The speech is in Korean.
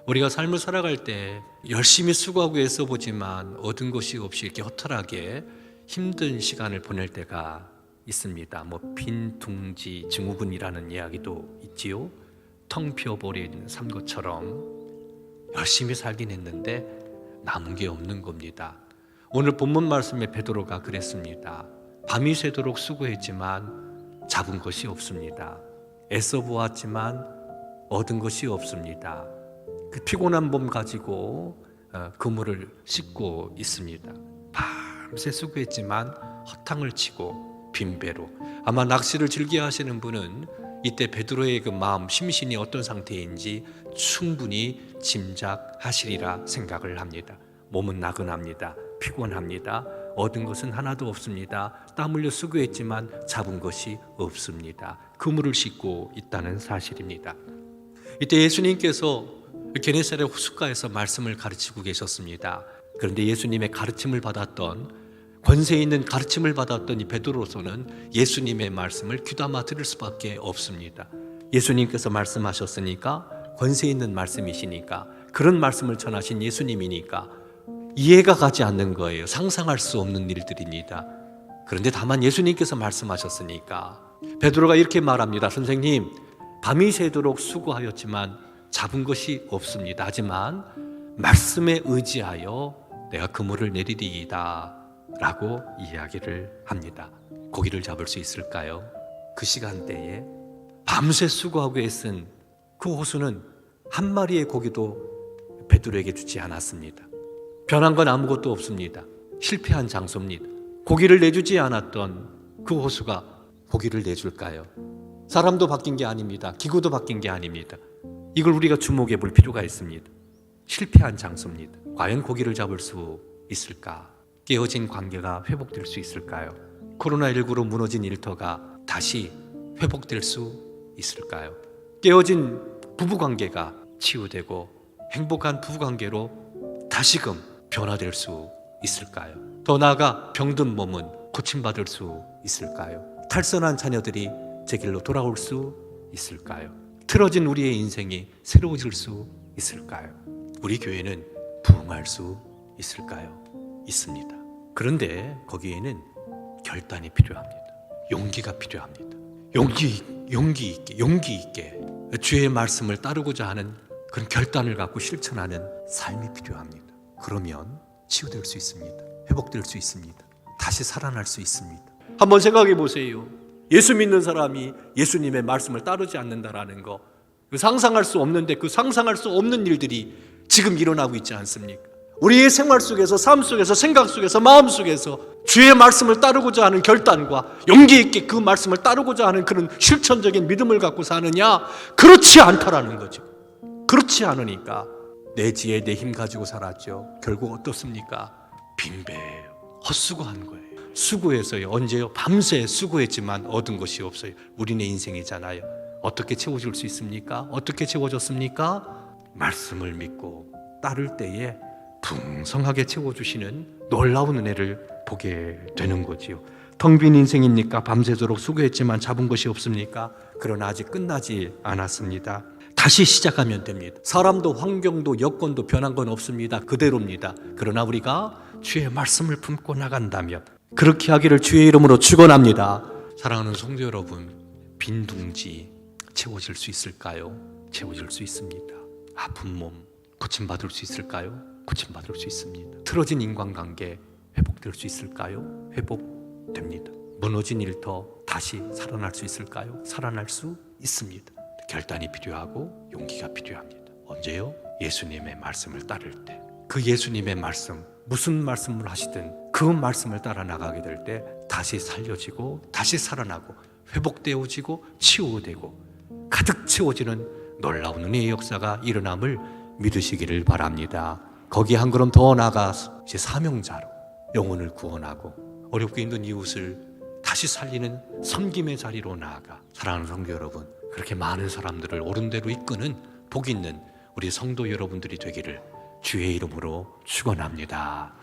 우리가 삶을 살아갈 때 열심히 수고하고 애써보지만 얻은 것이 없이 이렇게 허탈하게 힘든 시간을 보낼 때가 있습니다. 빈둥지 증후군이라는 이야기도 있지요. 텅 비어버린 삶 것처럼 열심히 살긴 했는데 남은 게 없는 겁니다. 오늘 본문 말씀에 베드로가 그랬습니다. 밤이 새도록 수고했지만 잡은 것이 없습니다. 애써 보았지만 얻은 것이 없습니다. 그 피곤한 몸 가지고 그물을 씻고 있습니다. 밤새 수고했지만 허탕을 치고 빈배로. 아마 낚시를 즐겨 하시는 분은 이때 베드로의 그 마음, 심신이 어떤 상태인지 충분히 짐작하시리라 생각을 합니다. 몸은 나긋합니다. 피곤합니다. 얻은 것은 하나도 없습니다. 땀 흘려 수고했지만 잡은 것이 없습니다. 그물을 씻고 있다는 사실입니다. 이때 예수님께서 게네사렛 호숫가에서 말씀을 가르치고 계셨습니다. 그런데 예수님의 가르침을 받았던, 권세 있는 가르침을 받았던 이 베드로서는 예수님의 말씀을 귀담아 들을 수밖에 없습니다. 예수님께서 말씀하셨으니까, 권세 있는 말씀이시니까, 그런 말씀을 전하신 예수님이니까 이해가 가지 않는 거예요. 상상할 수 없는 일들입니다. 그런데 다만 예수님께서 말씀하셨으니까 베드로가 이렇게 말합니다. 선생님, 밤이 새도록 수고하였지만 잡은 것이 없습니다. 하지만 말씀에 의지하여 내가 그물을 내리리이다 라고 이야기를 합니다. 고기를 잡을 수 있을까요? 그 시간대에 밤새 수고하고 애쓴 그 호수는 한 마리의 고기도 베드로에게 주지 않았습니다. 변한 건 아무것도 없습니다. 실패한 장소입니다. 고기를 내주지 않았던 그 호수가 고기를 내줄까요? 사람도 바뀐 게 아닙니다. 기구도 바뀐 게 아닙니다. 이걸 우리가 주목해 볼 필요가 있습니다. 실패한 장소입니다. 과연 고기를 잡을 수 있을까? 깨어진 관계가 회복될 수 있을까요? 코로나19로 무너진 일터가 다시 회복될 수 있을까요? 깨어진 부부관계가 치유되고 행복한 부부관계로 다시금 변화될 수 있을까요? 더 나아가 병든 몸은 고침받을 수 있을까요? 탈선한 자녀들이 제 길로 돌아올 수 있을까요? 틀어진 우리의 인생이 새로워질 수 있을까요? 우리 교회는 부흥할 수 있을까요? 있습니다. 그런데 거기에는 결단이 필요합니다. 용기가 필요합니다. 용기 있게 주의 말씀을 따르고자 하는 그런 결단을 갖고 실천하는 삶이 필요합니다. 그러면 치유될 수 있습니다. 회복될 수 있습니다. 다시 살아날 수 있습니다. 한번 생각해 보세요. 예수 믿는 사람이 예수님의 말씀을 따르지 않는다라는 거, 상상할 수 없는데 그 상상할 수 없는 일들이 지금 일어나고 있지 않습니까? 우리의 생활 속에서, 삶 속에서, 생각 속에서, 마음 속에서 주의 말씀을 따르고자 하는 결단과 용기 있게 그 말씀을 따르고자 하는 그런 실천적인 믿음을 갖고 사느냐? 그렇지 않다라는 거죠. 그렇지 않으니까 내 지혜, 내 힘 가지고 살았죠. 결국 어떻습니까? 빈배예요. 헛수고한 거예요. 수고해서요. 언제요? 밤새 수고했지만 얻은 것이 없어요. 우리네 인생이잖아요. 어떻게 채워줄 수 있습니까? 어떻게 채워졌습니까? 말씀을 믿고 따를 때에 풍성하게 채워주시는 놀라운 은혜를 보게 되는 거지요. 텅 빈 인생입니까? 밤새도록 수고했지만 잡은 것이 없습니까? 그러나 아직 끝나지 않았습니다. 다시 시작하면 됩니다. 사람도 환경도 여건도 변한 건 없습니다. 그대로입니다. 그러나 우리가 주의 말씀을 품고 나간다면 그렇게 하기를 주의 이름으로 축원합니다. 사랑하는 성도 여러분, 빈 둥지 채워질 수 있을까요? 채워질 수 있습니다. 아픈 몸 고침받을 수 있을까요? 고침받을 수 있습니다. 틀어진 인간관계 회복될 수 있을까요? 회복됩니다. 무너진 일터 다시 살아날 수 있을까요? 살아날 수 있습니다. 결단이 필요하고 용기가 필요합니다. 언제요? 예수님의 말씀을 따를 때. 그 예수님의 말씀, 무슨 말씀을 하시든 그 말씀을 따라 나가게 될 때 다시 살려지고 다시 살아나고 회복되어지고 치유되고 가득 채워지는 놀라운 은혜의 역사가 일어남을 믿으시기를 바랍니다. 거기 한 걸음 더 나아가서 이제 사명자로 영혼을 구원하고 어렵게 힘든 이웃을 다시 살리는 섬김의 자리로 나아가 사랑하는 성도 여러분, 그렇게 많은 사람들을 옳은 대로 이끄는 복 있는 우리 성도 여러분들이 되기를 주의 이름으로 축원합니다.